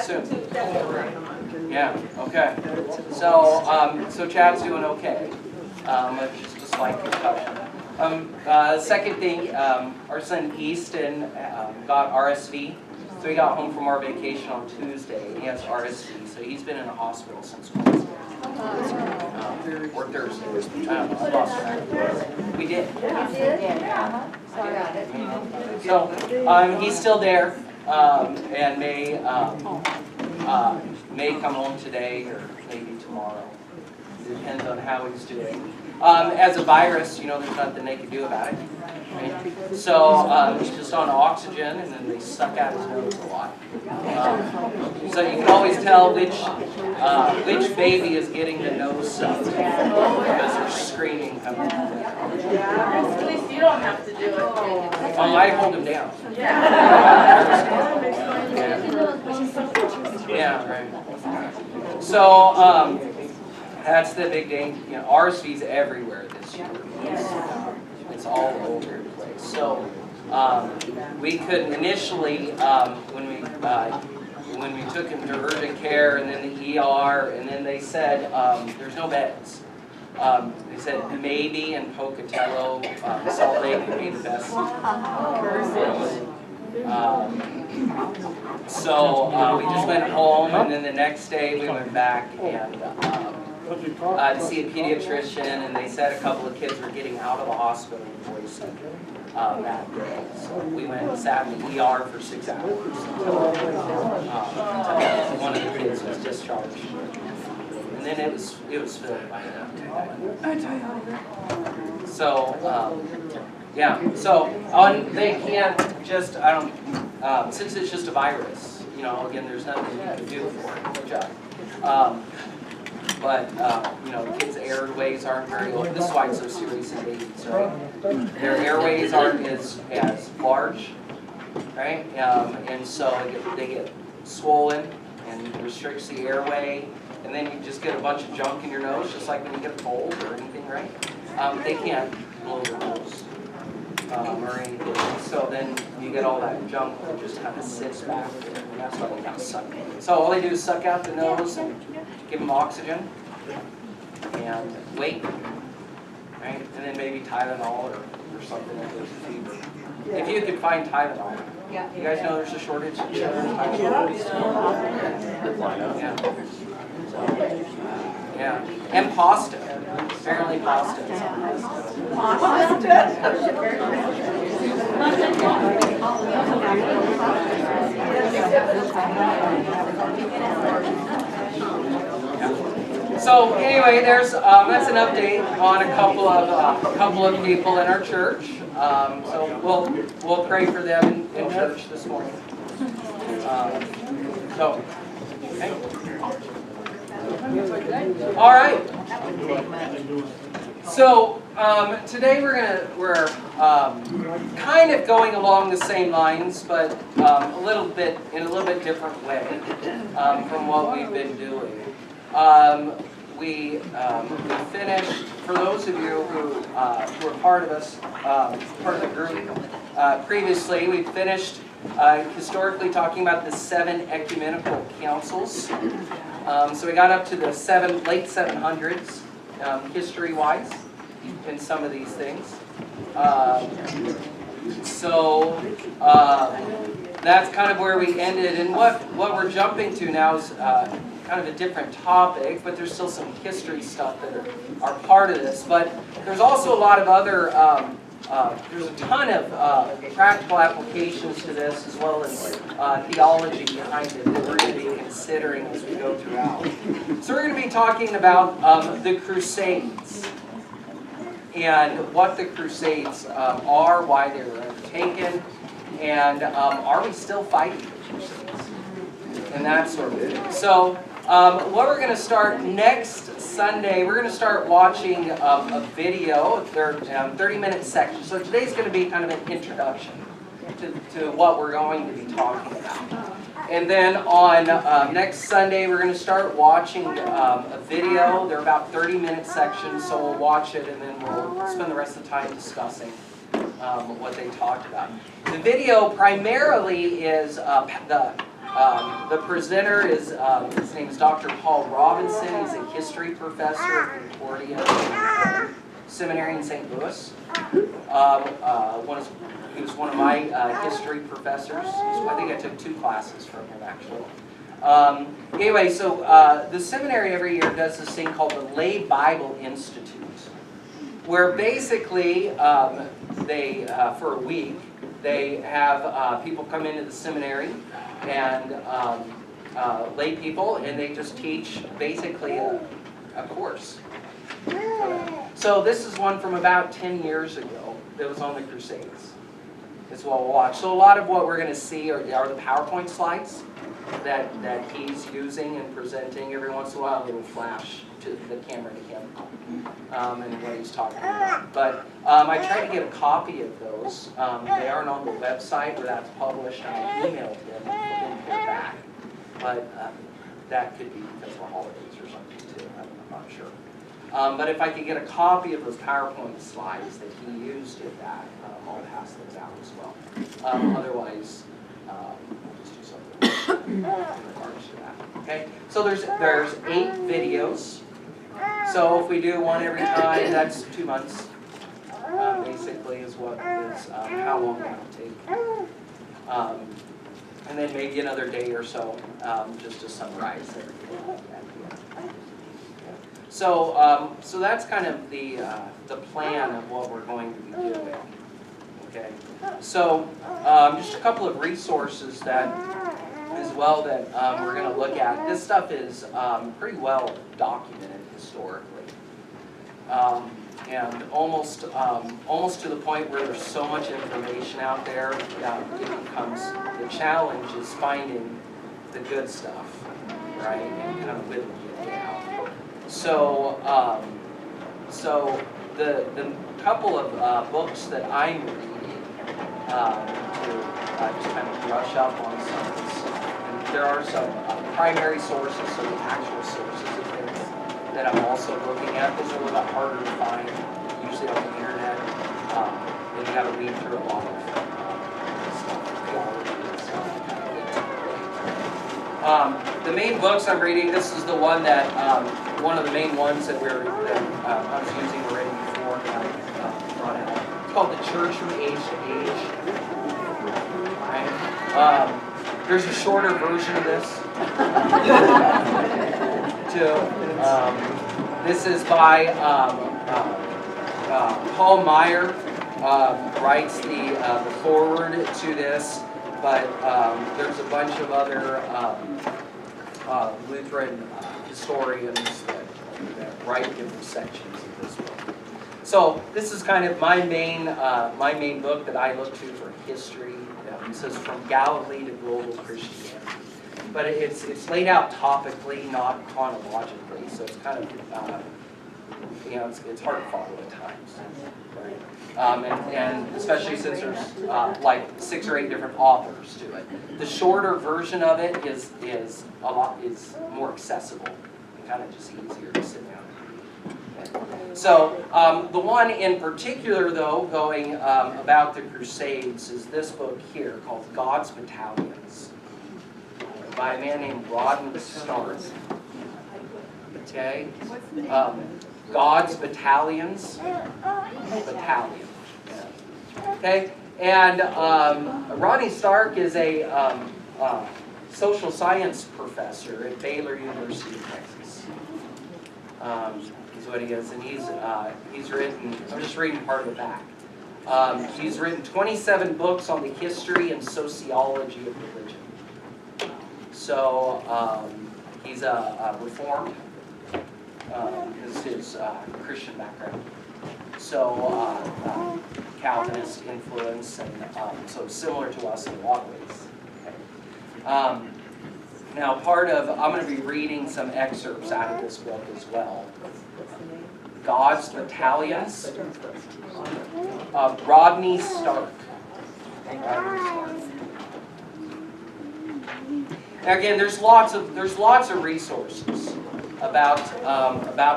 soon. Yeah, okay. So Chad's doing okay. Just a slight concussion. Second thing, our son Easton got RSV. So he got home from our vacation on Tuesday. He has RSV, so he's been in the hospital since Wednesday. Or Thursday. I don't know. I lost track. We did. So he's still there, and may come home today or maybe tomorrow. Depends on how he's doing. As a virus, there's nothing they can do about it. Right? So he's just on oxygen, and then they suck out his nose a lot. So you can always tell which baby is getting the nose sucked because they're screaming coming out. At least you don't have to do it. I hold him down. Yeah, right. So that's the big thing. RSV's everywhere this year. It's all over the place. So we couldn't initially when we took him to urgent care and then the ER, and then they said there's no beds. They said maybe in Pocatello, Salt Lake would be the best. So we just went home, and then the next day we went back and to see a pediatrician, and they said a couple of kids were getting out of the hospital in Boise that day. So we went and sat in the ER for 6 hours until one of the kids was discharged. And then it was filled by that. So yeah. So they can't just since it's just a virus. Again, there's nothing you can do for it. Good job. But the kids' airways aren't very open. This is why it's so serious in babies, right? Their airways aren't as large, right? And so they get swollen and restricts the airway, and then you just get a bunch of junk in your nose, just like when you get a cold or anything, right? They can't blow their nose or anything. So then you get all that junk that just kind of sits back there, and that's why they kind of suck it. So all they do is suck out the nose and give them oxygen and wait, right? And then maybe Tylenol or something that goes to fever. If you could find Tylenol. You guys know there's a shortage of Tylenol. Yeah. And pasta. Apparently pasta. So anyway, there's that's an update on a couple of people in our church. So we'll pray for them in church this morning. Okay. All right. So today we're kind of going along the same lines, but in a little bit different way from what we've been doing. We finished, for those of you who were part of the group previously, we finished historically talking about the 7 ecumenical councils. So we got up to the late 700s, history-wise, in some of these things. That's kind of where we ended, and what we're jumping to now is kind of a different topic, but there's still some history stuff that are part of this. But there's also a lot of other, there's a ton of practical applications to this, as well as theology behind it that we're going to be considering as we go throughout. So we're going to be talking about the Crusades, and what the Crusades are, why they were undertaken, and are we still fighting the Crusades, and that sort of thing. So what we're going to start next Sunday, we're going to start watching a video. They're 30-minute sections. So today's going to be kind of an introduction to what we're going to be talking about. And then on next Sunday, we're going to start watching a video. They're about 30-minute sections, so we'll watch it, and then we'll spend the rest of the time discussing what they talked about. The video primarily is The presenter is, his name is Dr. Paul Robinson. He's a history professor at Concordia Seminary in St. Louis. He was one of my history professors. So I think I took 2 classes from him, actually. Anyway, so the seminary every year does this thing called the Lay Bible Institute, where basically they, for a week, they have people come into the seminary and lay people, and they just teach basically a course. So this is one from about 10 years ago that was on the Crusades. It's what we'll watch. So a lot of what we're going to see are the PowerPoint slides that he's using and presenting. Every once in a while, it'll flash to the camera to him and what he's talking about. But I tried to get a copy of those. They aren't on the website where that's published, and I emailed him and didn't hear back. But that could be because of the holidays or something too. I'm not sure. But if I could get a copy of those PowerPoint slides that he used in that, I'll pass those out as well. Otherwise, we'll just do something in regards to that. Okay. So there's 8 videos. So if we do one every time, that's 2 months. Basically, is what is how long that will take. And then maybe another day or so, just to summarize everything. So, so that's kind of the plan of what we're going to be doing. Okay. So, just a couple of resources that, as well, that we're going to look at. This stuff is pretty well documented historically, and almost to the point where there's so much information out there, it becomes the challenge is finding the good stuff, right, and kind of whittling it down. So, so the couple of books that I'm reading to just kind of brush up on some of this, and there are some primary sources, so the actual sources of things that I'm also looking at. Those are a little bit harder to find, usually on the internet. And you got to read through a lot of stuff, theology and stuff. The main books I'm reading, this is the one that, one of the main ones that I was using already before that I brought out. It's called The Church from Age to Age. Right? There's a shorter version of this, too. This is by Paul Meyer, writes the foreword to this, but there's a bunch of other Lutheran historians that write different sections of this book. So this is kind of my main book that I look to for history. It says From Galilee to Global Christianity, but it's laid out topically, not chronologically. So it's kind of it's hard to follow at times, right? And especially since there's like 6 or 8 different authors to it. The shorter version of it is more accessible and kind of just easier to sit down and read. Okay. So the one in particular, though, going about the Crusades is this book here called God's Battalions by a man named Rodney Stark. Okay. God's Battalions. Battalion. Okay, and Rodney Stark is a social science professor at Baylor University of Texas. Is what he is, and he's written. I'm just reading part of the back. He's written 27 books on the history and sociology of religion. So he's a Reformed. Is his Christian background. So Calvinist influence, and so similar to us in a lot of ways. Okay. Now I'm going to be reading some excerpts out of this book as well. God's Battalions, Rodney Stark. Now again, there's lots of resources about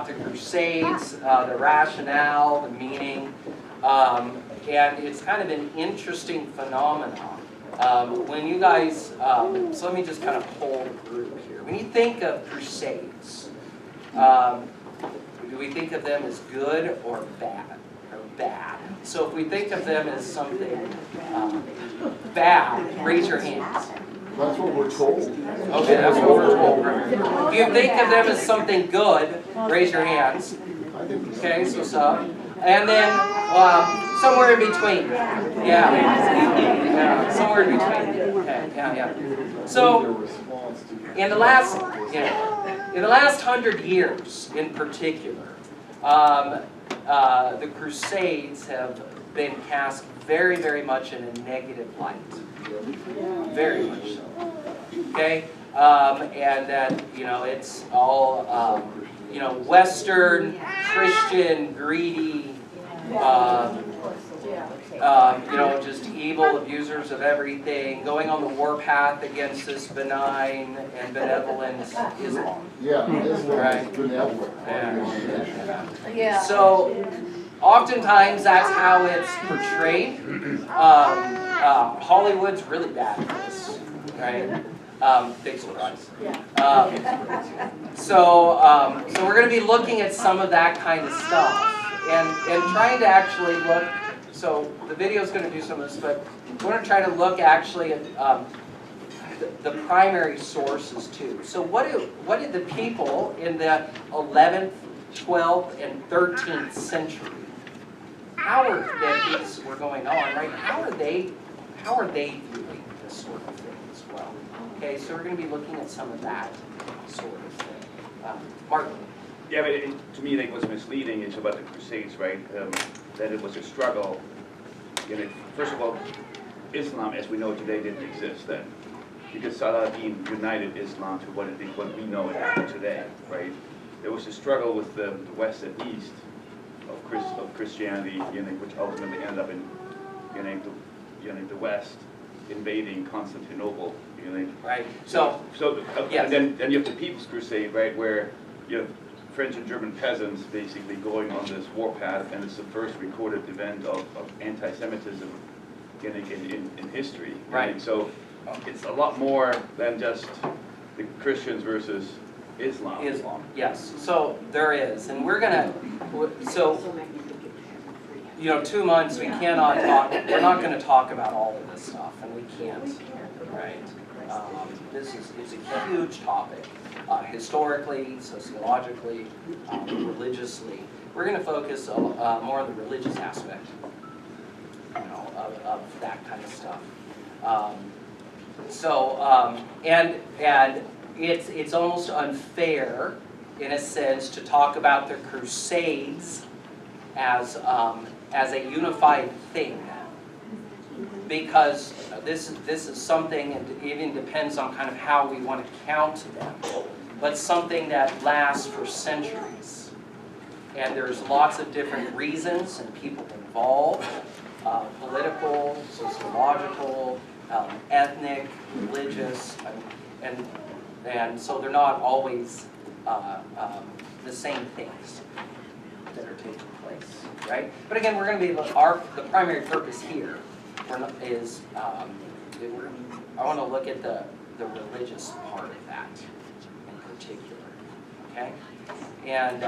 the Crusades, the rationale, the meaning, and it's kind of an interesting phenomenon When you guys, so let me just kind of poll the group here. When you think of crusades, do we think of them as good or bad? So if we think of them as something bad, raise your hands. That's what we're told. Okay, that's what we're told. If you think of them as something good, raise your hands. Okay, so some. And then somewhere in between. Yeah, somewhere in between. Okay, yeah. So in the last 100 years, in particular, the Crusades have been cast very, very much in a negative light. Very much so. Okay, and that it's all Western, Christian, greedy, just evil abusers of everything, going on the warpath against this benign and benevolent Islam. Yeah, Islam Right. is benevolent. Yeah. So, oftentimes that's how it's portrayed. Hollywood's really bad at this, right? Big surprise. So we're going to be looking at some of that kind of stuff and trying to actually look. So the video is going to do some of this, but we're going to try to look actually at the primary sources too. So what did the people in the 11th, 12th, and 13th century? How are these were going on, right? How are they viewing this sort of thing as well? Okay, so we're going to be looking at some of that sort of thing. Martin. Yeah, but to me, like, what's misleading is about the Crusades, right? That it was a struggle. First of all, Islam, as we know today, didn't exist then, because Saladin united Islam to what we know it today, right? There was a struggle with the West and East of Christianity, which ultimately ended up in the West invading Constantinople. Right. Yes. And then you have the People's Crusade, right, where you have French and German peasants basically going on this warpath, and it's the first recorded event of anti-Semitism in history. Right. And so it's a lot more than just the Christians versus Islam. Yes. So there is, and we're gonna. So 2 months we cannot talk. We're not going to talk about all of this stuff, and we can't. Right. It's a huge topic. Historically, sociologically, religiously. We're going to focus more on the religious aspect, of that kind of stuff. And it's almost unfair, in a sense, to talk about the Crusades as a unified thing, because this is something, and it even depends on kind of how we want to count them, but something that lasts for centuries. And there's lots of different reasons and people involved, political, sociological, ethnic, religious, and so they're not always the same things that are taking place, right? But again, we're going to be the primary purpose here is I want to look at the religious part of that in particular, okay? And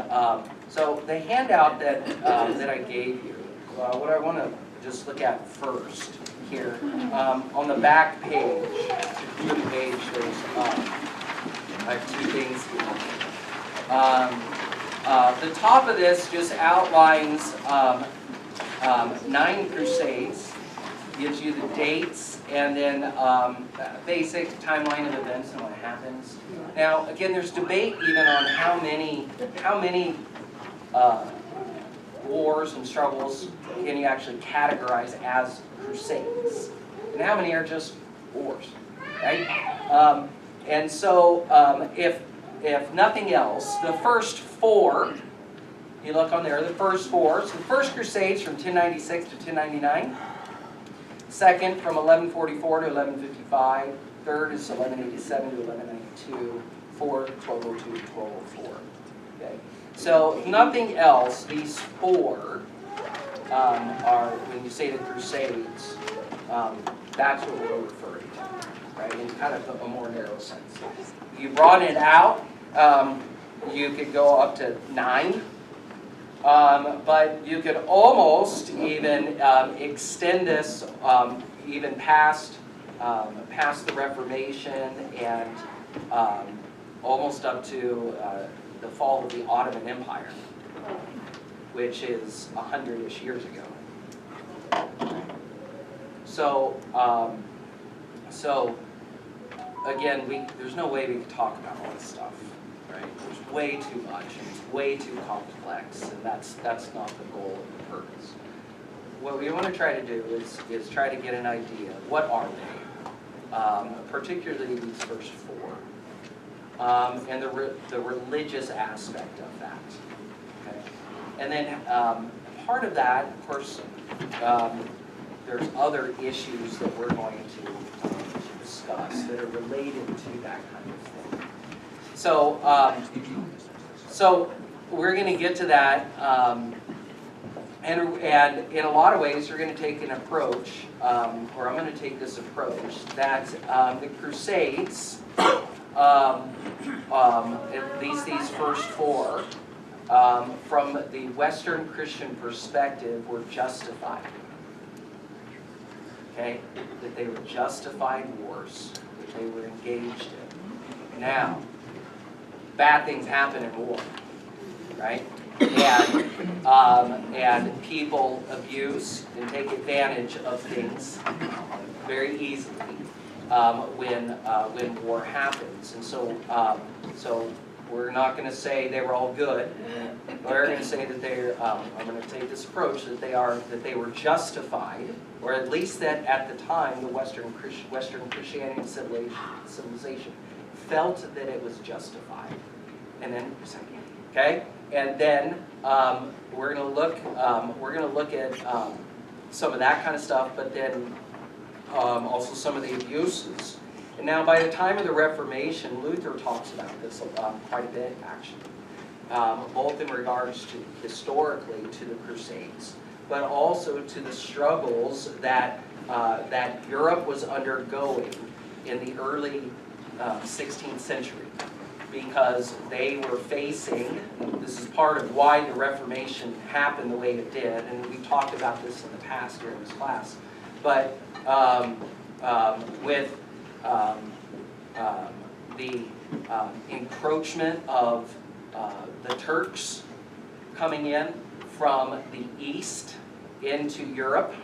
so the handout that I gave you, what I want to just look at first here, on the back page, there's I have two things here. The top of this just outlines 9 crusades, gives you the dates, and then basic timeline of events and what happens. Now, again, there's debate even on how many wars and struggles can you actually categorize as crusades, and how many are just wars, right? And so, if nothing else, the first 4, you look on there, the first 4. So the first Crusades from 1096 to 1099. Second from 1144 to 1155. Third is 1187 to 1192. Fourth, 1202 to 1204. Okay. So if nothing else, these 4 are, when you say the Crusades, that's what we'll refer right, in kind of a more narrow sense. You broaden it out, you could go up to 9, but you could almost even extend this even past the Reformation and almost up to the fall of the Ottoman Empire, which is 100-ish years ago. So, again, there's no way we could talk about all this stuff, right? There's way too much, and it's way too complex, and that's not the goal and the purpose. What we want to try to do is try to get an idea. What are they? Particularly these first 4, and the religious aspect of that. Okay? And then part of that, of course, there's other issues that we're going to discuss that are related to that kind of thing. So, so we're going to get to that, and in a lot of ways, you're going to take an approach, or I'm going to take this approach that the Crusades, at least these first 4, from the Western Christian perspective, were justified. Okay, that they were justified wars that they were engaged in. Now, bad things happen in war, right? And people abuse and take advantage of things very easily when war happens. And so we're not going to say they were all good. We're going to say that they're. I'm going to take this approach that they were justified, or at least that at the time the Western Christianity and civilization felt that it was justified. And then, okay, and then we're going to look at some of that kind of stuff, but then also some of the abuses. And now, by the time of the Reformation, Luther talks about this quite a bit, actually, both in regards to historically to the Crusades, but also to the struggles that Europe was undergoing in the early 16th century, because they were facing. This is part of why the Reformation happened the way it did, and we talked about this in the past during this class. But with the encroachment of the Turks coming in from the east into Europe,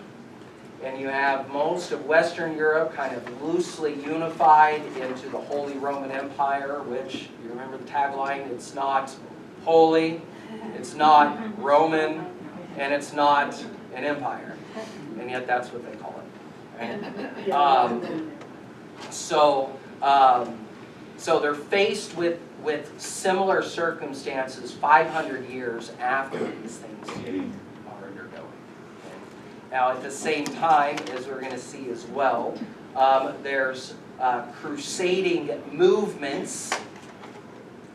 and you have most of Western Europe kind of loosely unified into the Holy Roman Empire, which, you remember the tagline, it's not holy, it's not Roman, and it's not an empire. And yet that's what they call it. Right? So they're faced with similar circumstances 500 years after these things are undergoing. Okay? Now, at the same time, as we're going to see as well, there's crusading movements,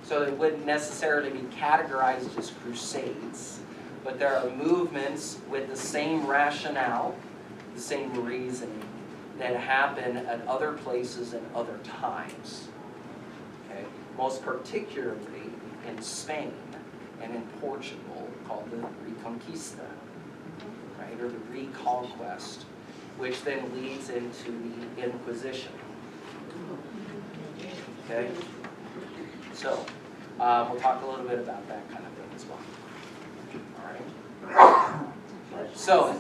so they wouldn't necessarily be categorized as crusades, but there are movements with the same rationale, the same reasoning, that happen at other places and other times. Okay? Most particularly in Spain and in Portugal, called the Reconquista, right, or the Reconquest, which then leads into the Inquisition. Okay? So, we'll talk a little bit about that kind of thing as well. All right? So,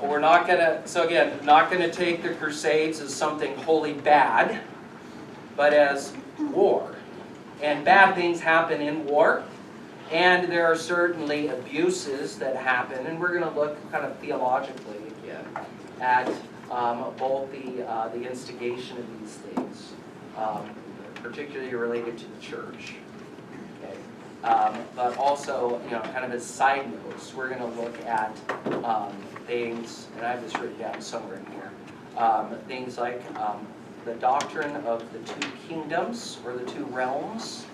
we're not gonna, so again, not gonna take the Crusades as something wholly bad, but as war. And bad things happen in war, and there are certainly abuses that happen, and we're gonna look kind of theologically again at both the instigation of these things, particularly related to the church. Okay? But also, kind of as side notes, we're going to look at things, and I have this written down somewhere in here, things like the doctrine of the 2 kingdoms, or the 2 realms.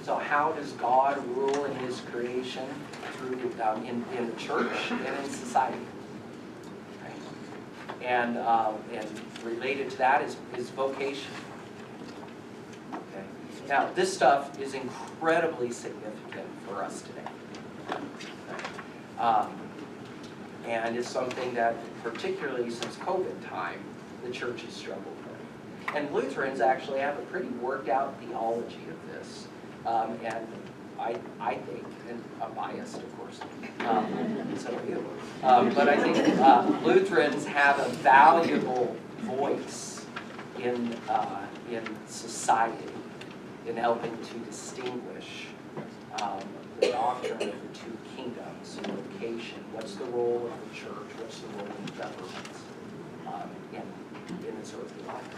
So how does God rule in His creation through in the church and in society? Right? and related to that is vocation. Okay. Now, this stuff is incredibly significant for us today. Okay. And it's something that, particularly since COVID time, the church has struggled with. And Lutherans actually have a pretty worked out theology of this. And I think, and I'm biased, of course, so are you. But I think Lutherans have a valuable voice in society in helping to distinguish the doctrine of the two kingdoms, vocation. What's the role of the church? What's the role of the government in its earthly life?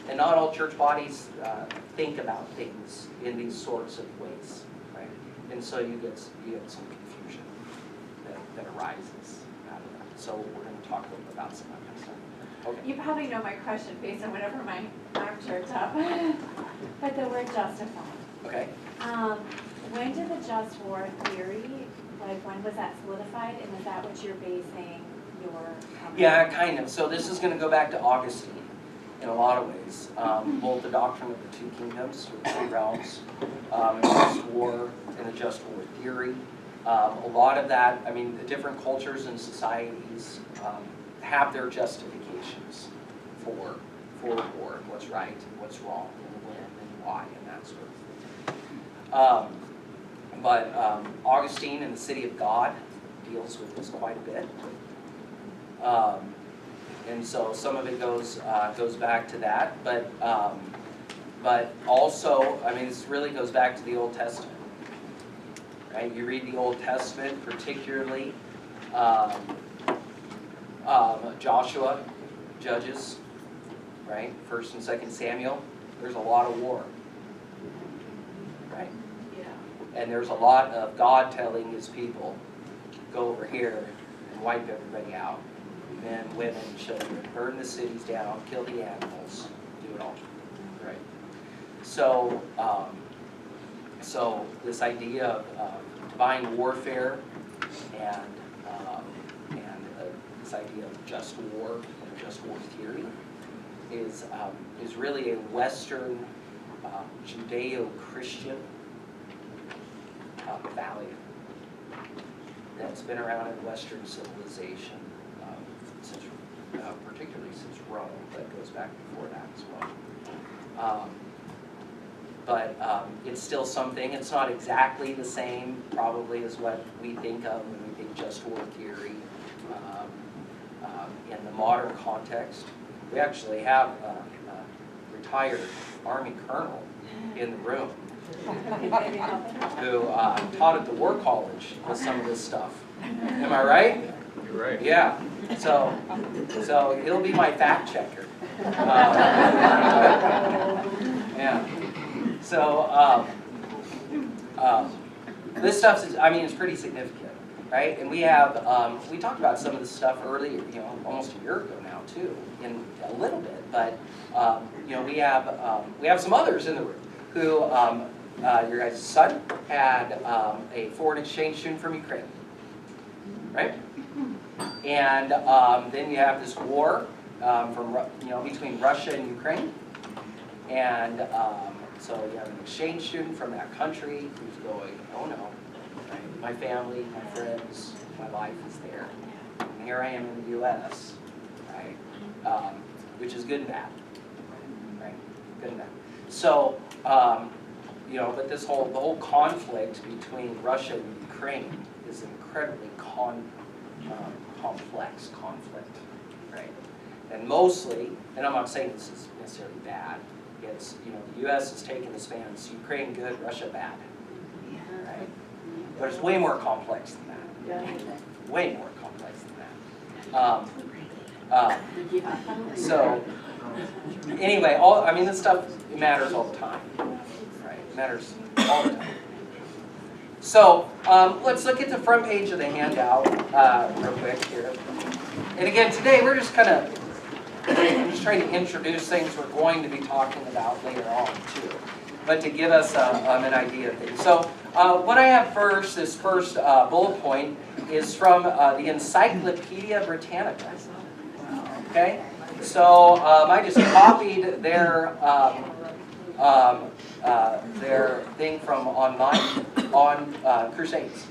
And not all church bodies think about things in these sorts of ways, right? And so you get some confusion that arises out of that. So we're going to talk a little bit about some of that stuff. Okay. You probably know my question based on whatever my arm jerked up. But the word justified. Okay. When did the just war theory, like when was that solidified, and is that what you're basing your Yeah, kind of. So this is going to go back to Augustine in a lot of ways. Both the doctrine of the two kingdoms, or two realms, and just war and the just war theory. A lot of that, I mean, the different cultures and societies have their justifications for war, and what's right and what's wrong, and when and why, and that sort of thing. But Augustine in the City of God deals with this quite a bit. And so some of it goes back to that, but also, I mean, this really goes back to the Old Testament, right? You read the Old Testament, particularly Joshua, Judges, right? 1st and 2nd Samuel. There's a lot of war, right? Yeah. And there's a lot of God telling his people, go over here and wipe everybody out. Men, women, children, burn the cities down, kill the animals, do it all, right? So, so this idea of divine warfare and this idea of just war and just war theory is really a Western Judeo-Christian value that's been around in Western civilization. Since, particularly since Rome, but goes back before that as well. But it's still something. It's not exactly the same, probably, as what we think of when we think just war theory in the modern context. We actually have a retired Army colonel in the room who taught at the War College with some of this stuff. Am I right? You're right. Yeah. So he'll be my fact checker. Yeah. So this stuff is, I mean, it's pretty significant, right? And we have, we talked about some of this stuff earlier, almost a year ago now too, in a little bit. But we have some others in the room who, your guys' son had a foreign exchange student from Ukraine, right? And then you have this war between Russia and Ukraine, and so you have an exchange student from that country who's going, oh no, right? My family, my friends, my life is there, and here I am in the U.S., right? Which is good and bad, right? Good and bad. So but the whole conflict between Russia and Ukraine is an incredibly complex conflict, right? And mostly, and I'm not saying this is necessarily bad, it's, the U.S. has taken the stance, Ukraine good, Russia bad, right? But it's way more complex than that. Way more complex than that. So, anyway, this stuff matters all the time, right? It matters all the time. So let's look at the front page of the handout real quick here. And again, today we're just I'm just trying to introduce things we're going to be talking about later on too, but to give us an idea of things. So what I have first, this first bullet point, is from the Encyclopedia Britannica. Okay, so I just copied their thing from online on Crusades.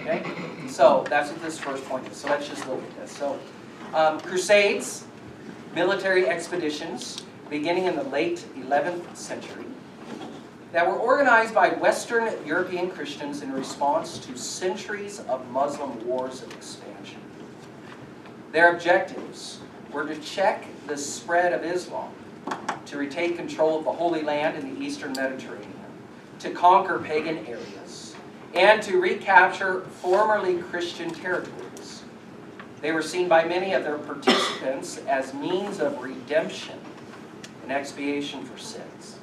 Okay, so that's what this first point is. So let's just look at this. So Crusades, military expeditions beginning in the late 11th century that were organized by Western European Christians in response to centuries of Muslim wars of expansion. Their objectives were to check the spread of Islam, to retake control of the Holy Land in the Eastern Mediterranean, to conquer pagan areas, and to recapture formerly Christian territories. They were seen by many of their participants as means of redemption and expiation for sins.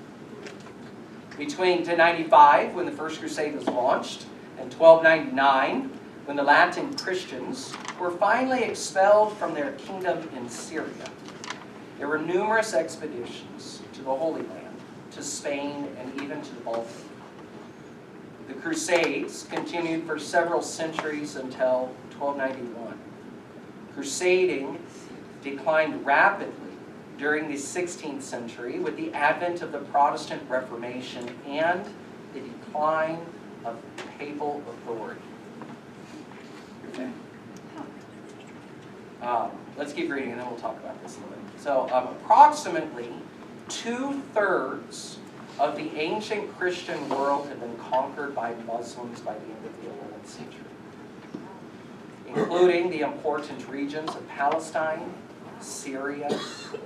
Between 1095, when the First Crusade was launched, and 1299, when the Latin Christians were finally expelled from their kingdom in Syria, there were numerous expeditions to the Holy Land, to Spain, and even to the Baltic. The Crusades continued for several centuries until 1291. Crusading declined rapidly during the 16th century with the advent of the Protestant Reformation and the decline of papal authority. Okay. Let's keep reading and then we'll talk about this a little bit. So approximately 2/3 of the ancient Christian world had been conquered by Muslims by the end of the 11th century, including the important regions of Palestine, Syria,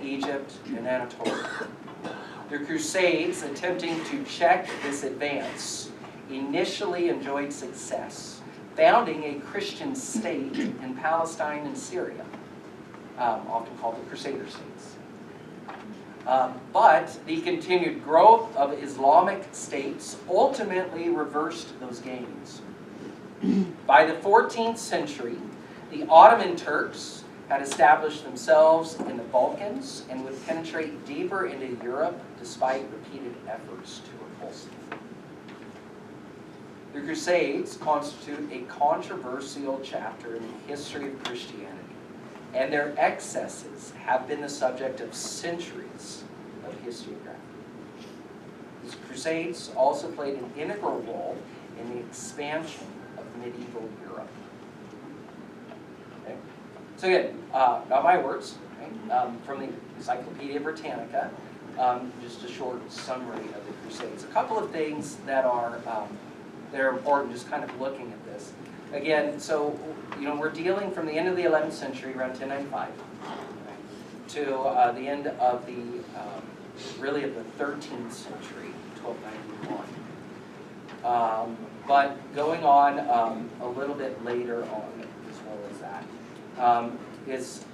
Egypt, and Anatolia. The Crusades, attempting to check this advance, initially enjoyed success, founding a Christian state in Palestine and Syria, often called the Crusader states. But the continued growth of Islamic states ultimately reversed those gains. By the 14th century, the Ottoman Turks had established themselves in the Balkans and would penetrate deeper into Europe despite repeated efforts to repulse them. The Crusades constitute a controversial chapter in the history of Christianity, and their excesses have been the subject of centuries of historiography. The Crusades also played an integral role in the expansion of medieval Europe. Okay. So again, not my words, okay? From the Encyclopedia Britannica, just a short summary of the Crusades. A couple of things that are important, just kind of looking at this. Again, so we're dealing from the end of the 11th century, around 1095, to the end of the really of the 13th century, 1291. But going on a little bit later on, as well as that, is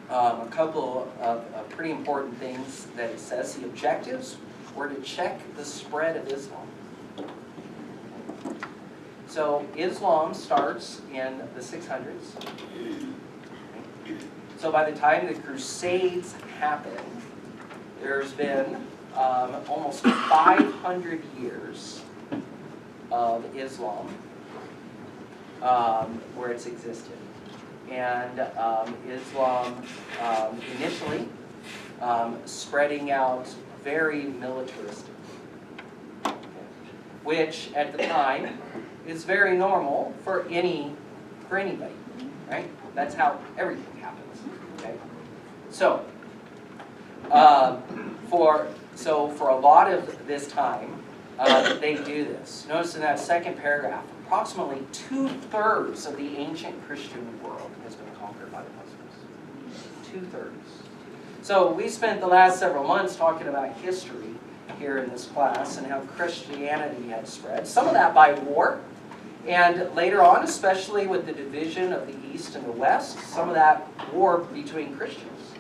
a couple of pretty important things that it says. The objectives were to check the spread of Islam. So Islam starts in the 600s. So by the time the Crusades happen, there's been almost 500 years of Islam where it's existed. And Islam initially spreading out very militaristic, which at the time is very normal for anybody, right? That's how everything happens. Okay, so for a lot of this time, they do this. Notice in that second paragraph, approximately 2/3 of the ancient Christian world has been conquered by the Muslims. 2/3. So we spent the last several months talking about history here in this class and how Christianity had spread. Some of that by war, and later on, especially with the division of the East and the West, some of that war between Christians,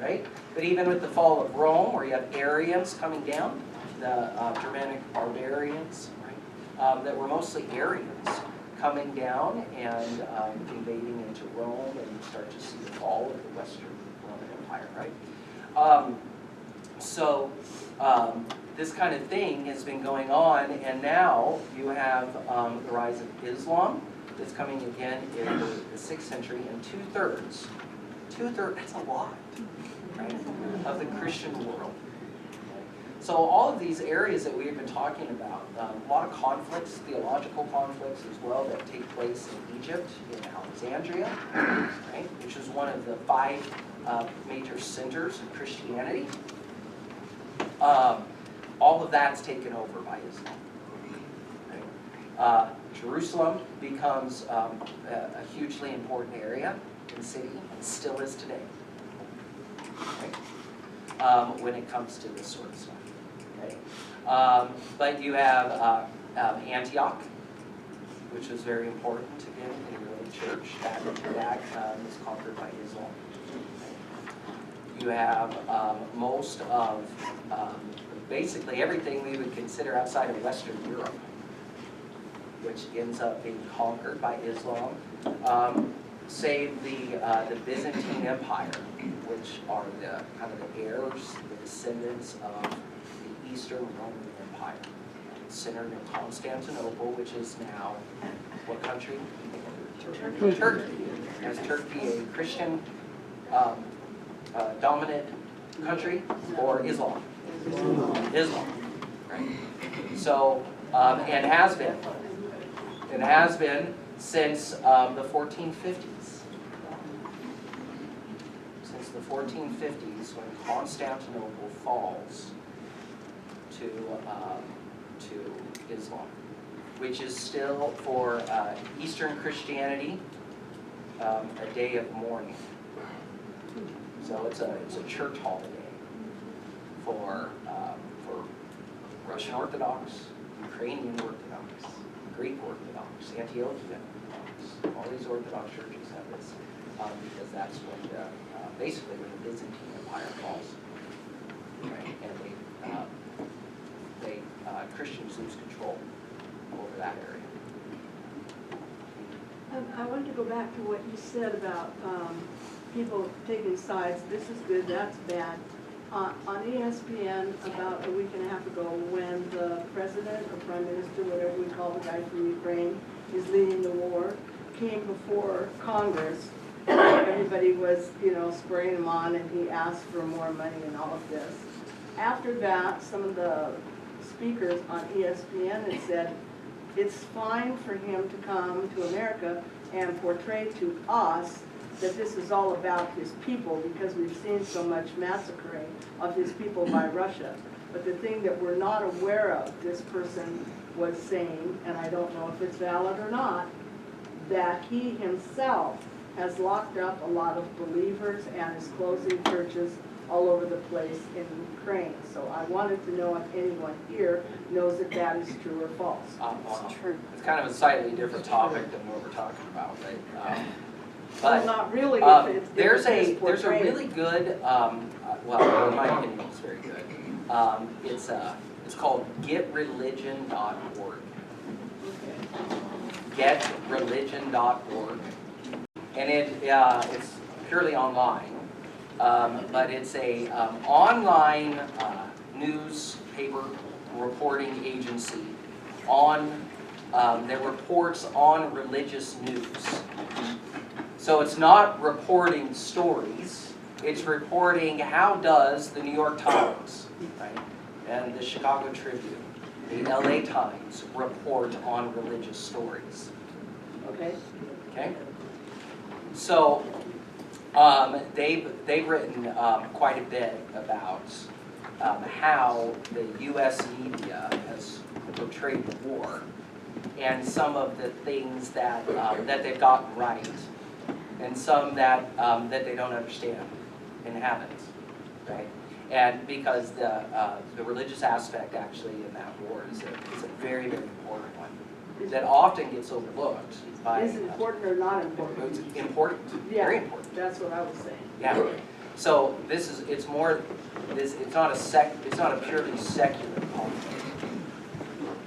right? But even with the fall of Rome, where you have Arians coming down, the Germanic barbarians, right? That were mostly Arians coming down and invading into Rome, and you start to see the fall of the Western Roman Empire, right? This kind of thing has been going on, and now you have the rise of Islam, is coming again in the 6th century, and two-thirds, that's a lot, right, of the Christian world. So all of these areas that we've been talking about, a lot of conflicts, theological conflicts as well, that take place in Egypt, in Alexandria, right, which is one of the 5 major centers of Christianity. All of that's taken over by Islam. Right? Jerusalem becomes a hugely important area in the city, and still is today, right? When it comes to this sort of stuff. Okay. But you have Antioch, which was very important again in the early church. That was conquered by Islam. You have most of basically everything we would consider outside of Western Europe, which ends up being conquered by Islam, save the Byzantine Empire, which are the kind of the heirs, the descendants of the Eastern Roman Empire, centered in Constantinople, which is now what country? Turkey. Is Turkey a Christian dominant country or Islam? Islam, right? So, and has been. It has been since the 1450s. Since the 1450s, when Constantinople falls to Islam, which is still for Eastern Christianity a day of mourning. So it's a church holiday for Russian Orthodox, Ukrainian Orthodox, Greek Orthodox, Antiochian Orthodox. All these Orthodox churches have this because that's when basically when the Byzantine Empire falls, right? And Christians lose control over that area. I wanted to go back to what you said about people taking sides. This is good, that's bad. On ESPN about a week and a half ago, when the president or prime minister, whatever we call the guy from Ukraine, is leading the war, came before Congress, everybody was, spurring him on, and he asked for more money and all of this. After that, some of the speakers on ESPN had said, it's fine for him to come to America and portray to us that this is all about his people because we've seen so much massacring of his people by Russia. But the thing that we're not aware of, this person was saying, and I don't know if it's valid or not, that he himself has locked up a lot of believers and is closing churches all over the place in Ukraine. So I wanted to know if anyone here knows if that is true or false. It's true. It's kind of a slightly different topic than what we're talking about, right? Well, But not really. there's a really good, well, in my opinion, it's very good. It's called GetReligion.org. GetReligion.org, and it's purely online. But it's a online newspaper reporting agency on that reports on religious news. So it's not reporting stories, it's reporting how does the New York Times, right, and the Chicago Tribune, the LA Times report on religious stories. Okay. Okay? So they've written quite a bit about how the U.S. media has portrayed the war and some of the things that they've gotten right and some that they don't understand and haven't, right? And because the religious aspect actually in that war is a very, very important one that often gets overlooked. Is it important or not important? It's important, very important. That's what I was saying. Yeah. So it's not a purely secular conflict.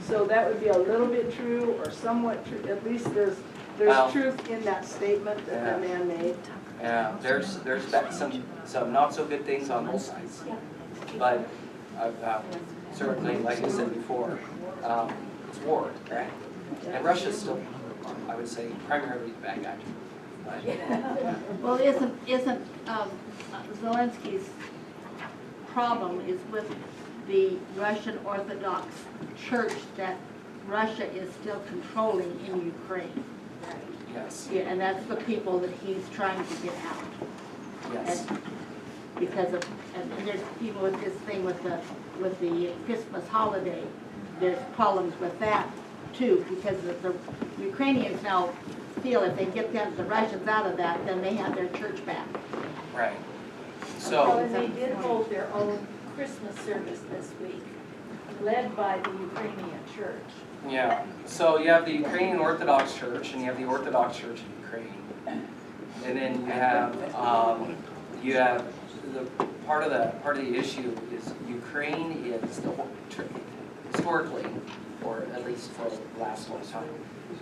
So that would be a little bit true or somewhat true. At least there's Well, truth in that statement that the man made. Yeah, there's some not so good things on both sides, but certainly, like I said before, it's war, right? And Russia's still I would say primarily the bad guy. But, Well, isn't Zelensky's problem is with the Russian Orthodox Church that Russia is still controlling in Ukraine? yes, Yeah, and that's the people that he's trying to get out. yes. And because of, and there's people with this thing with the Christmas holiday, there's problems with that too, because the Ukrainians now feel if they get the Russians out of that, then they have their church back. Right. Well, So, and they did hold their own Christmas service this week, led by the Ukrainian church. yeah, so you have the Ukrainian Orthodox Church and you have the Orthodox Church in Ukraine. And then you have the part of the issue is Ukraine is historically, or at least for the last long time,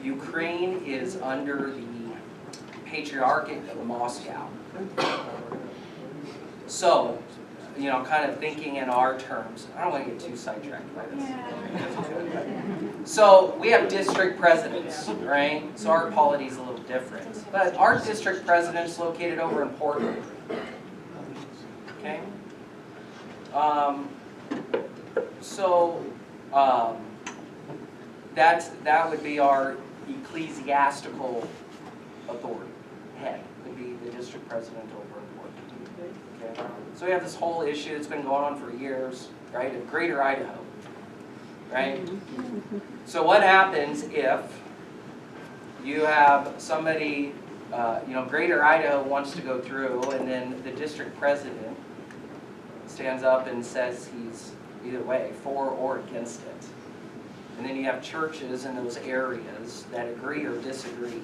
Ukraine is under the Patriarchate of Moscow. So, kind of thinking in our terms, I don't want to get too sidetracked by this. So we have district presidents, right? So our polity is a little different. But our district president's located over in Portland. Okay? That would be our ecclesiastical authority. Head would be the district president over in Portland. Okay? So we have this whole issue that's been going on for years, right, of Greater Idaho, right? So what happens if you have somebody, Greater Idaho wants to go through, and then the district president stands up and says he's either way, for or against it. And then you have churches in those areas that agree or disagree.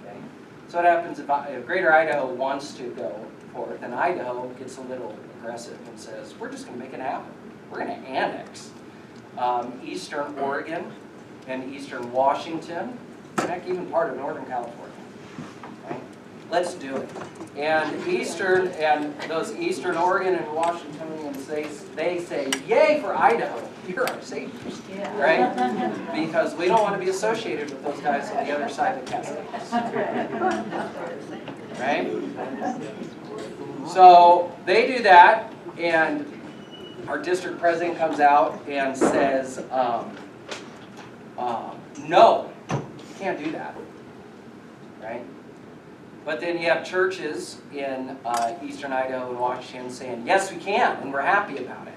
Okay? So what happens if Greater Idaho wants to go forth, and Idaho gets a little aggressive and says, we're just going to make it happen. We're going to annex Eastern Oregon and Eastern Washington, and heck, even part of Northern California. Right? Let's do it. And those Eastern Oregon and Washingtonians, they say, yay for Idaho. You're our saviors. Right? Because we don't want to be associated with those guys on the other side of the Cascades. Right? So they do that, and our district president comes out and says, no, you can't do that. Right? But then you have churches in Eastern Idaho and Washington saying, yes, we can, and we're happy about it.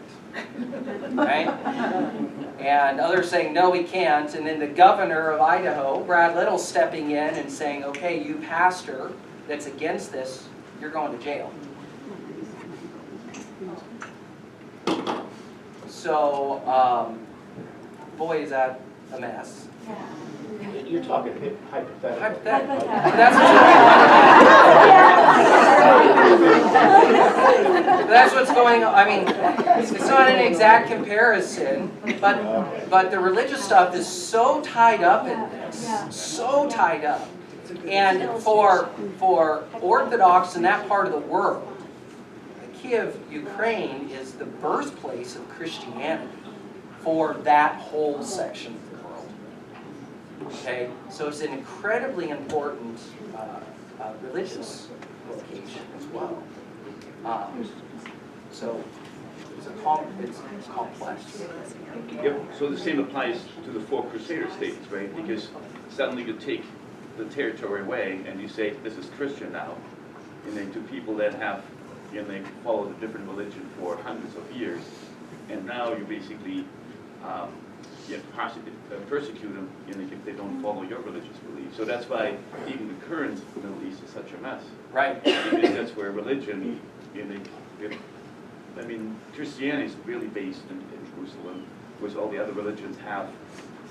Right? And others saying, no, we can't. And then the governor of Idaho, Brad Little, stepping in and saying, okay, you pastor that's against this, you're going to jail. So, boy, is that a mess. You're talking hypothetical. Hypothetical. That's what's going on. I mean, it's not an exact comparison, but the religious stuff is so tied up in this, so tied up. And for Orthodox in that part of the world, Kiev, Ukraine is the birthplace of Christianity for that whole section of the world. Okay, so it's an incredibly important religious location as well. So it's complex. Yep, so the same applies to the four Crusader states, right? Because suddenly you take the territory away and you say, this is Christian now. And then to people that have, they followed a different religion for hundreds of years. And now you basically persecute them if they don't follow your religious beliefs. So that's why even the current Middle East is such a mess. Right. Because that's where religion, Christianity is really based in Jerusalem, whereas all the other religions have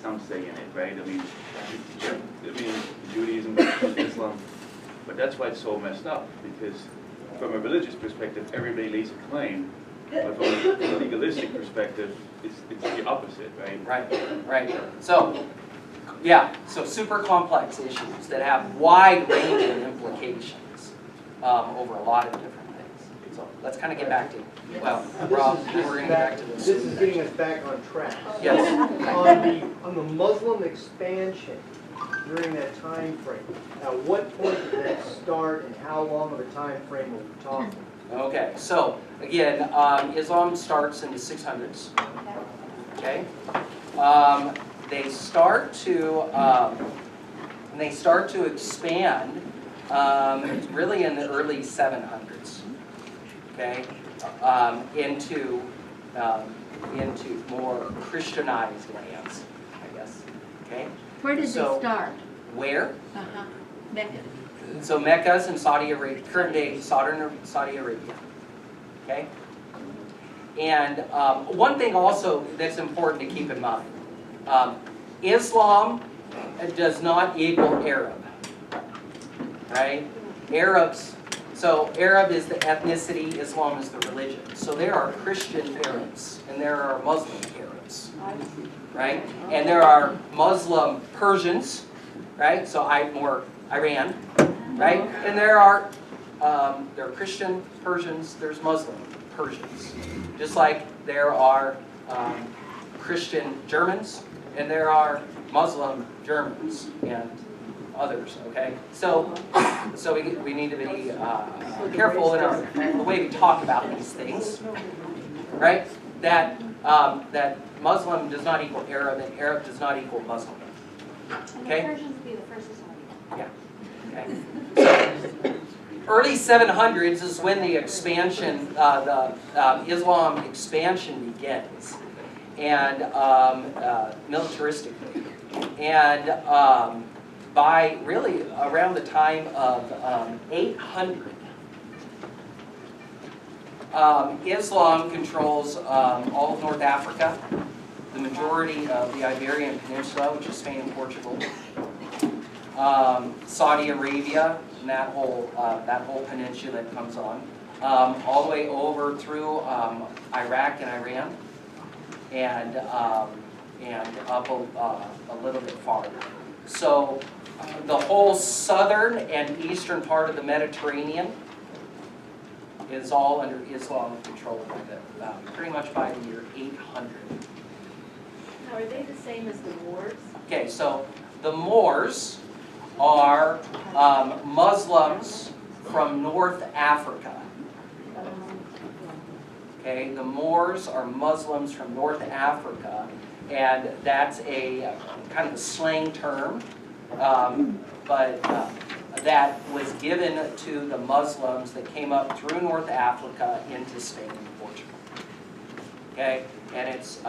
some say in it, right? Judaism, Islam, but that's why it's so messed up, because from a religious perspective, everybody lays a claim, but from a legalistic perspective, it's the opposite, right? Right. So, so super complex issues that have wide-ranging implications over a lot of different things. So let's kind of get back to, Rob, we're going to get back to this. This is getting us back on track. Yes. On the Muslim expansion, during that time frame. At what point did that start and how long of a time frame are we talking? Okay, so again, Islam starts in the 600s. Okay, they start to expand really in the early 700s. Okay, into more Christianized lands, I guess. Okay, Where did So- they start? where? Uh-huh. Mecca. So Mecca's in Saudi Arabia, current day Saudi Arabia. Okay? And one thing also that's important to keep in mind, Islam does not equal Arab. Right? So Arab is the ethnicity, Islam is the religion. So there are Christian Arabs and there are Muslim Arabs. Right? And there are Muslim Persians, right? So Iran, right? And there are Christian Persians, there's Muslim Persians. Just like there are Christian Germans and there are Muslim Germans and others, okay? So we need to be careful in the way we talk about these things, right? That Muslim does not equal Arab and Arab does not equal Muslim. And Okay. the Persians would be the first to start. Yeah. Okay. So, early 700s is when the expansion, Islam expansion begins, and militaristically, and by really around the time of 800. Islam controls all of North Africa, the majority of the Iberian Peninsula, which is Spain and Portugal, Saudi Arabia, and that whole peninsula that comes on, all the way over through Iraq and Iran, and up a little bit farther. So the whole southern and eastern part of the Mediterranean is all under Islam control by pretty much by the year 800. Now, are they the same as the Moors? Okay, so the Moors are Muslims from North Africa. Okay, the Moors are Muslims from North Africa, and that's a kind of a slang term, but that was given to the Muslims that came up through North Africa into Spain and Portugal. Okay, and it's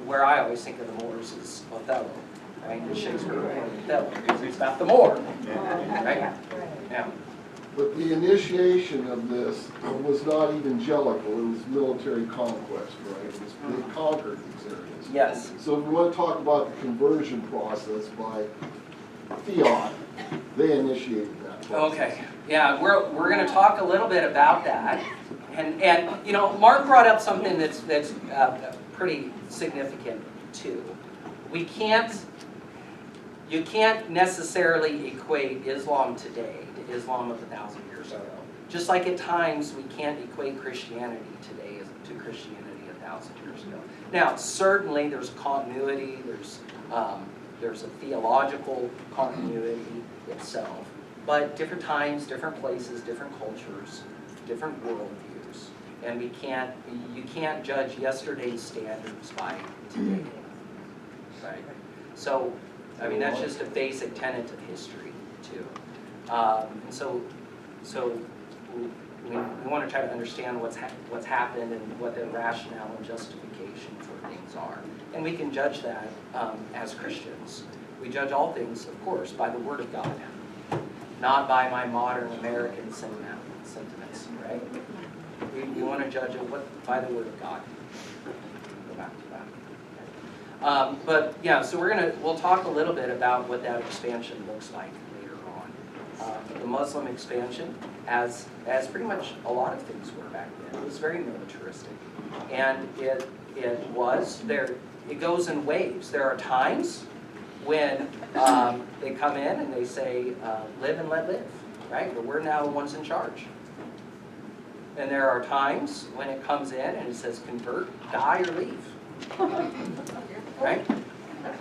where I always think of the Moors is Othello, right? And Shakespeare wrote Othello because it's about the Moor, right? Yeah. But the initiation of this was not evangelical, it was military conquest, right? It was, they conquered these areas. Yes. So if we want to talk about the conversion process by fiat, they initiated that process. Okay. Yeah, we're going to talk a little bit about that, and you know, Mark brought up something that's pretty significant too. You can't necessarily equate Islam today to Islam of 1,000 years ago. Just like at times we can't equate Christianity today to Christianity 1,000 years ago. Now, certainly there's continuity, there's a theological continuity itself, but different times, different places, different cultures, different worldviews, and you can't judge yesterday's standards by today, right? So, I mean, that's just a basic tenet of history too, and so we want to try to understand what's happened and what the rationale and justification for things are. And we can judge that as Christians. We judge all things, of course, by the Word of God, not by my modern American sentiments, right? We want to judge it by the Word of God. Go back to that. But yeah, so we'll talk a little bit about what that expansion looks like later on. The Muslim expansion, as pretty much a lot of things were back then, it was very militaristic, and it goes in waves. There are times when they come in and they say, live and let live, right? But we're now the ones in charge. And there are times when it comes in and it says, convert, die, or leave. Right?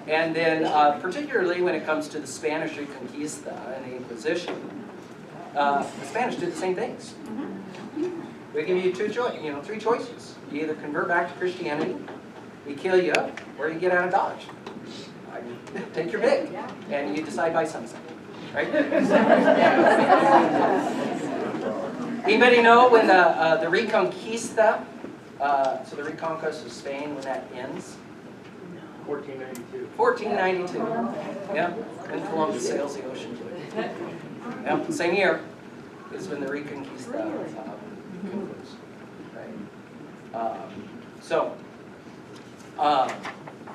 And then particularly when it comes to the Spanish Reconquista and the Inquisition, the Spanish did the same things. We give you three choices. You either convert back to Christianity, we kill you, or you get out of Dodge. Take your pick, and you decide by sunset, right? Anybody know when the Reconquista, so the Reconquest of Spain, when that ends? 1492. 1492. Yeah, and Columbus sails the ocean blue. Yeah, same year is when the Reconquista concludes. Right.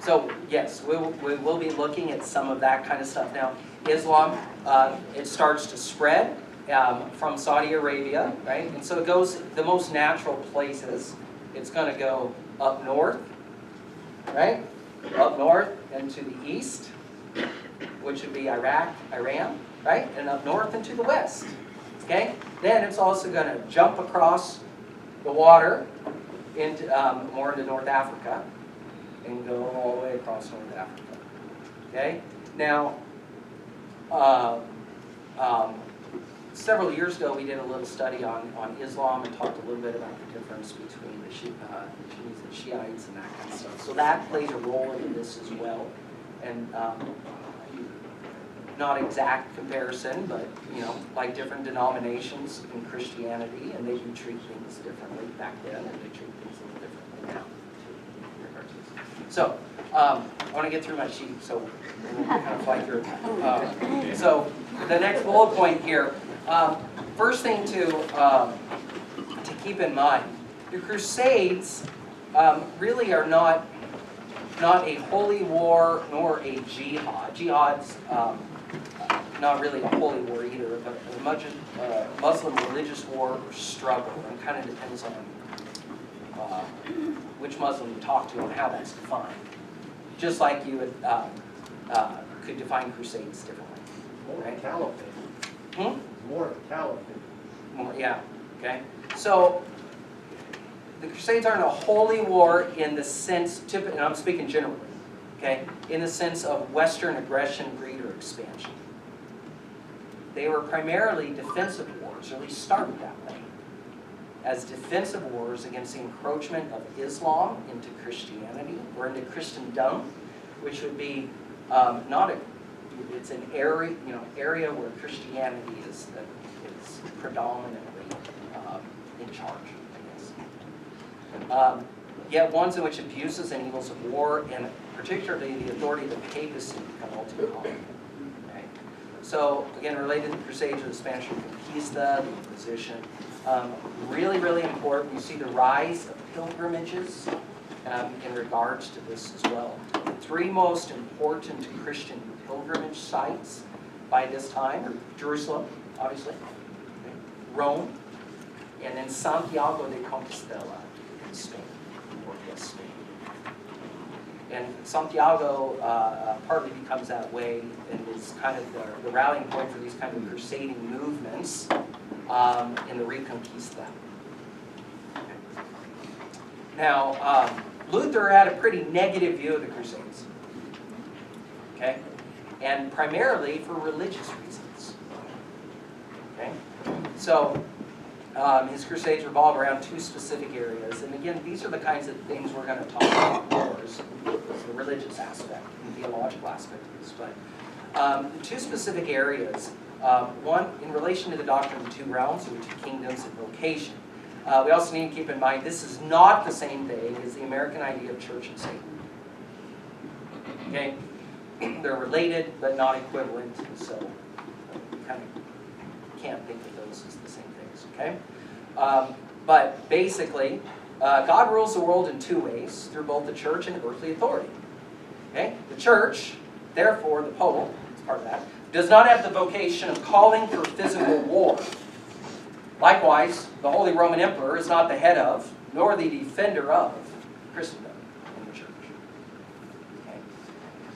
So yes, we will be looking at some of that kind of stuff. Now, Islam, it starts to spread from Saudi Arabia, right? And so it goes, the most natural places, it's going to go up north, right? Up north and to the east, which would be Iraq, Iran, right? And up north and to the west, okay? Then it's also going to jump across the water into more into North Africa and go all the way across North Africa, okay? Now, several years ago, we did a little study on Islam and talked a little bit about the difference between the Sunnis and Shiites and that kind of stuff. So that plays a role in this as well. And not exact comparison, but like different denominations in Christianity, and they do treat things differently back then, and they treat things a little differently now. So I want to get through my sheet, so we'll kind of fly through. So the next bullet point here. First thing to keep in mind, the Crusades really are not a holy war nor a jihad. Jihad's not really a holy war either, but much a Muslim religious war or struggle, and kind of depends on which Muslim you talk to and how that's defined. Just like you would could define Crusades differently. More Right. caliphate. More of a caliphate. More, yeah, okay. So the Crusades aren't a holy war in the sense, and I'm speaking generally, okay, in the sense of Western aggression, greed, or expansion. They were primarily defensive wars, or at least started that way, as defensive wars against the encroachment of Islam into Christianity, or into Christendom, which would be it's an area, area where Christianity is predominantly in charge, I guess. Yet ones in which abuses and evils of war, and particularly the authority of the papacy, become ultimate common. Okay? So again, related to the Crusades or the Spanish Reconquista, the Inquisition, really, really important. You see the rise of pilgrimages in regards to this as well. The three most important Christian pilgrimage sites by this time are Jerusalem, obviously, okay, Rome, and then Santiago de Compostela in Spain, northwest Spain. And Santiago partly becomes that way and is kind of the rallying point for these kind of crusading movements in the Reconquista. Okay. Now, Luther had a pretty negative view of the Crusades, okay? And primarily for religious reasons, okay? So his Crusades revolve around two specific areas. And again, these are the kinds of things we're going to talk about more, is the religious aspect, the theological aspect of this. But the two specific areas, one in relation to the doctrine of the two realms, or the two kingdoms and vocation. We also need to keep in mind this is not the same thing as the American idea of church and state. Okay? They're related but not equivalent, so you kind of can't think of those as the same things. Okay? But basically, God rules the world in two ways, through both the church and earthly authority. Okay? The church, therefore the Pope, is part of that, does not have the vocation of calling for physical war. Likewise, the Holy Roman Emperor is not the head of, nor the defender of, Christendom in the church. Okay.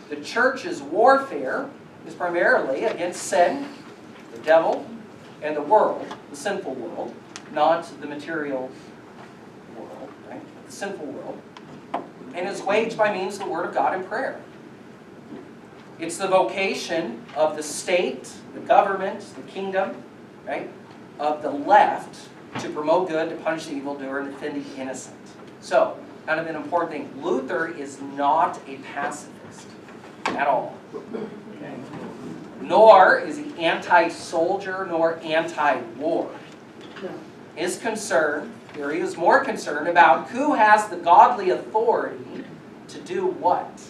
The church's warfare is primarily against sin, the devil, and the world, the sinful world, not the material world, right? The sinful world, and is waged by means of the Word of God and prayer. It's the vocation of the state, the government, the kingdom, right, of the left to promote good, to punish the evildoer, and defend the innocent. So, kind of an important thing. Luther is not a pacifist at all. Okay? Nor is he anti-soldier nor anti-war. His concern, or he was more concerned about who has the godly authority to do what?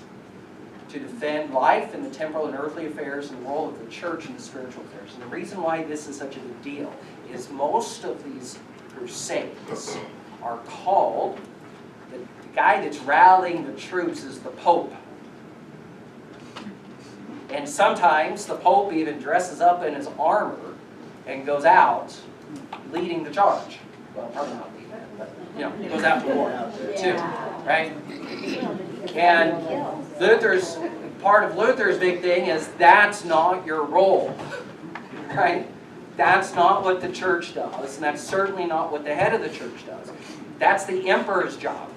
To defend life and the temporal and earthly affairs and the role of the church in the spiritual affairs. And the reason why this is such a big deal is most of these crusades are called, the guy that's rallying the troops is the Pope. And sometimes the Pope even dresses up in his armor and goes out leading the charge. Well, probably not leading it, but he goes out to war too, right? And part of Luther's big thing is that's not your role, right? That's not what the church does, and that's certainly not what the head of the church does. That's the emperor's job.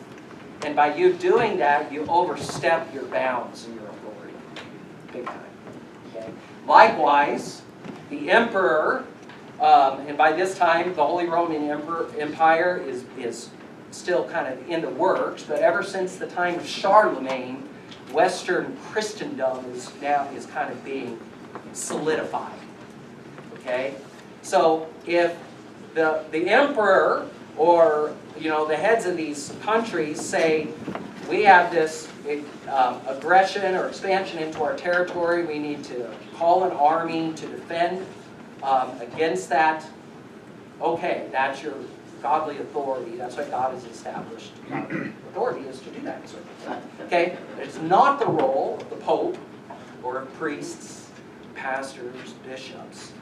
And by you doing that, you overstep your bounds and your authority. Big time. Okay? Likewise, the emperor, and by this time, the Holy Roman Empire is still kind of in the works, but ever since the time of Charlemagne, Western Christendom is kind of being solidified. Okay? So if the emperor or the heads of these countries say, we have this aggression or expansion into our territory, we need to call an army to defend against that, okay, that's your godly authority. That's what God has established. Authority is to do that. Okay? It's not the role of the Pope or of priests, pastors, bishops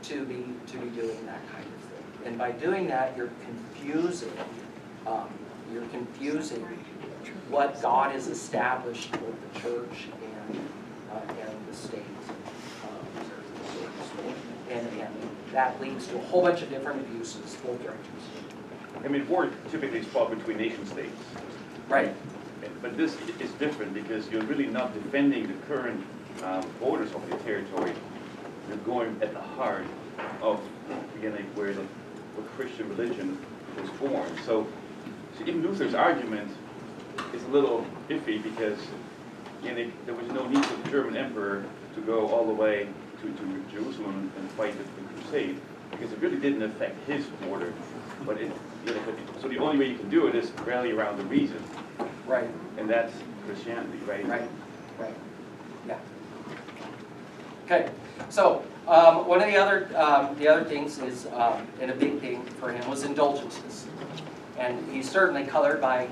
to be doing that kind of thing. And by doing that, you're confusing what God has established for the church and the state. And that leads to a whole bunch of different abuses, both directions. I mean, war typically is fought between nation states. Right. But this is different because you're really not defending the current borders of your territory. You're going at the heart of where the Christian religion was born. So even Luther's argument is a little iffy because there was no need for the German emperor to go all the way to Jerusalem and fight the crusade because it really didn't affect his border. But so the only way you can do it is rally around the reason. Right. And that's Christianity, right? Right. Yeah. Okay. So one of the other things is, and a big thing for him was indulgences, and he's certainly colored by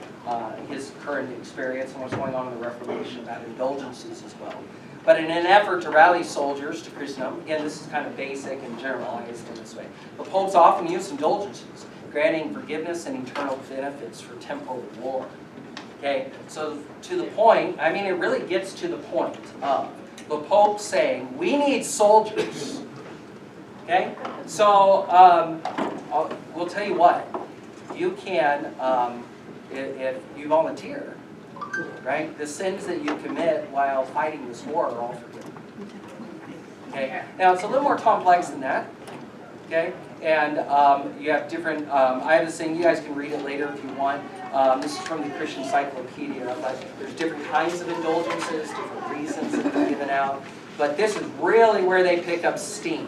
his current experience and what's going on in the Reformation about indulgences as well. But in an effort to rally soldiers to Christendom, again, this is kind of basic and generalized in this way. The popes often use indulgences, granting forgiveness and eternal benefits for temporal war. Okay, so to the point, I mean, it really gets to the point of the Pope saying, we need soldiers. Okay, so we'll tell you what, you can, if you volunteer, right, the sins that you commit while fighting this war are all forgiven. Okay, now it's a little more complex than that. Okay, and you have different, I have this thing, you guys can read it later if you want. This is from the Christian Encyclopedia, but there's different kinds of indulgences, different reasons that they're given out. But this is really where they pick up steam,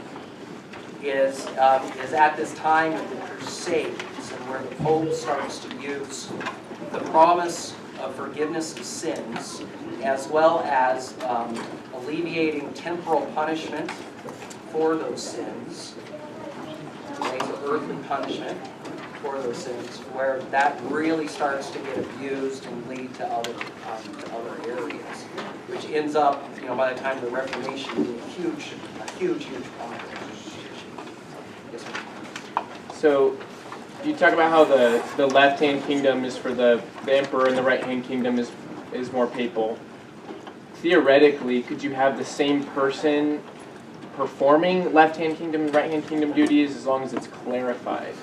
is at this time of the Crusades, and where the Pope starts to use the promise of forgiveness of sins, as well as alleviating temporal punishment for those sins, okay, so earthly punishment for those sins, where that really starts to get abused and lead to other areas, which ends up, by the time of the Reformation, being a huge problem. Yes, sir. So you talk about how the left-hand kingdom is for the emperor and the right-hand kingdom is more papal. Theoretically, could you have the same person performing left-hand kingdom and right-hand kingdom duties as long as it's clarified?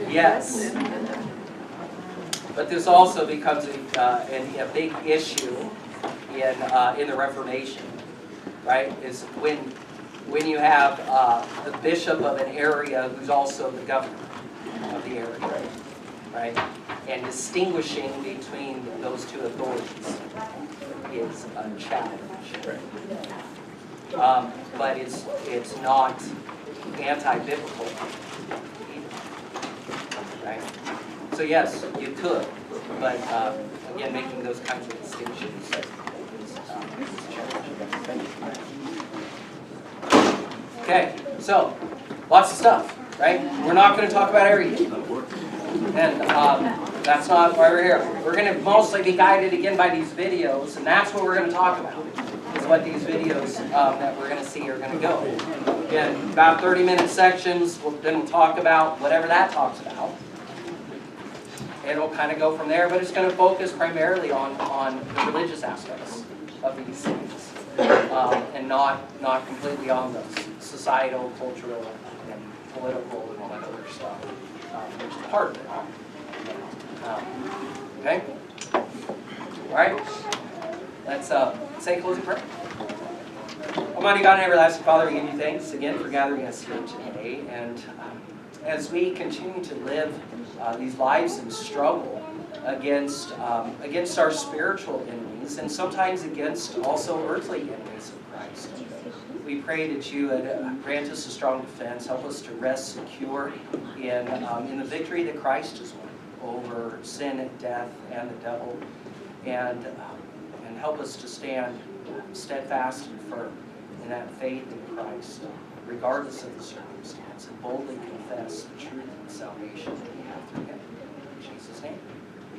Yes. But this also becomes a big issue in the Reformation, right? Is when you have the bishop of an area who's also the governor of the area, right? And distinguishing between those two authorities is a challenge. But it's not anti-biblical either, right? So yes, you could, but again, making those kinds of distinctions is challenging. Okay, so lots of stuff, right? We're not going to talk about everything, and that's not why we're here. We're going to mostly be guided again by these videos, and that's what we're going to talk about. Is what these videos that we're going to see are going to go. Again, about 30-minute sections. Then we'll talk about whatever that talks about. It'll kind of go from there, but it's going to focus primarily on the religious aspects of these things, and not completely on the societal, cultural, and political, and all that other stuff, which is part of it. Okay? All right? Let's say a closing prayer. Almighty God and everlasting Father, we give you thanks again for gathering us here today. And as we continue to live these lives and struggle against our spiritual enemies, and sometimes against also earthly enemies of Christ, we pray that you would grant us a strong defense, help us to rest secure in the victory that Christ has won over sin and death and the devil, and help us to stand steadfast and firm in that faith in Christ, regardless of the circumstance, and boldly confess the truth and salvation that we have through Him. In Jesus' name.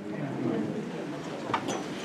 Amen.